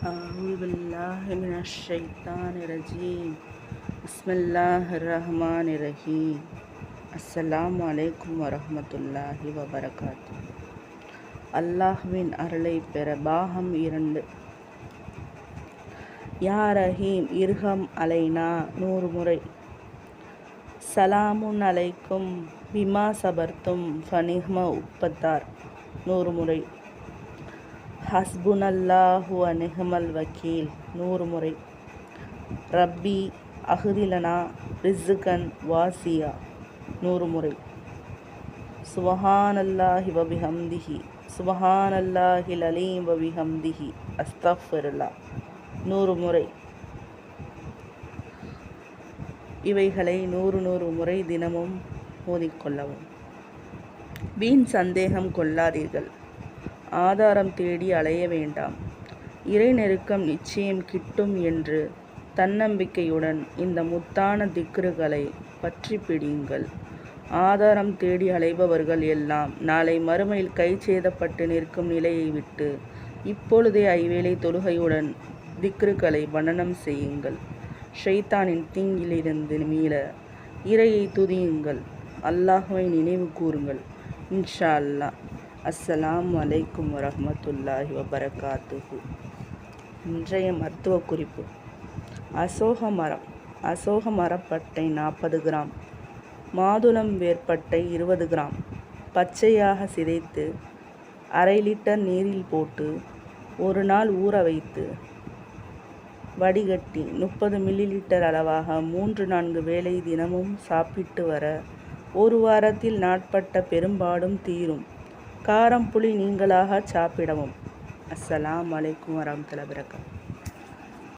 أعوذ بالله من الشيطان الرجيم بسم الله الرحمن الرحيم அஸ்ஸலாமு அலைக்கும் வரஹ்மத்துல்லாஹி வபரகாத்து. அல்லாஹ்வின் அருளை பெற பாகம் 2. யா ரஹீம் இர்ஹம் அலைனா 100 முறை. சலாமுன் அலைக்கும் பிமா சபர்த்தும் ஃபனிஹ்ம 36 100 முறை. ஹஸ்புனல்லாஹு வ நிஹ்மல் வக்கீல் 100 முறை. ரப்பி அஹ்திலனா ரிஸ்கன் வாசியா 100 முறை. சுபஹானல்லாஹி வ பிஹம்திஹி சுபஹானல்லாஹில் அலீம் வ பிஹம்திஹி அஸ்தக்ஃபிருல்லாஹ் 100 முறை. இவைகளை 100 முறை தினமும் ஓதிக்கொள்ளவும். வீண் சந்தேகம் கொள்ளாதீர்கள். ஆதாரம் தேடி அலைய வேண்டாம். இறை நெருக்கம் நிச்சயம் கிட்டும் என்று தன்னம்பிக்கையுடன் இந்த முத்தான திக்ருகளை பற்றி பிடியுங்கள். ஆதாரம் தேடி அலைபவர்கள் எல்லாம் நாளை மறுமையில் கை சேதப்பட்டு நிற்கும் நிலையை விட்டு இப்பொழுதே ஐவேளை தொழுகையுடன் திக்ருகளை மனனம் செய்யுங்கள். ஷைத்தானின் தீங்கிலிருந்து மீள இறையை துதியுங்கள். அல்லாஹ்வை நினைவு கூறுங்கள். இன்ஷா அல்லாஹ். அஸ்ஸலாமு அலைக்கும் வரஹ்மத்துல்லாஹி வபரகாத்துஹு. இன்றைய மருத்துவ குறிப்பு. அசோக மரம். அசோக மரப்பட்டை 40 கிராம், மாதுளம் வேர்ப்பட்டை 20 கிராம் பச்சையாக சிதைத்து அரை லிட்டர் நீரில் போட்டு ஒரு நாள் ஊற வைத்து வடிகட்டி 30 மில்லிலிட்டர் அளவாக 3-4 வேளை தினமும் சாப்பிட்டு வர ஒரு வாரத்தில் நாட்பட்ட பெரும்பாடும் தீரும். காரம் புளி நீங்களாக சாப்பிடவும். அஸ்ஸலாமு அலைக்கும் வரஹ்மத்துல்லாஹி வபரகாத்துஹு.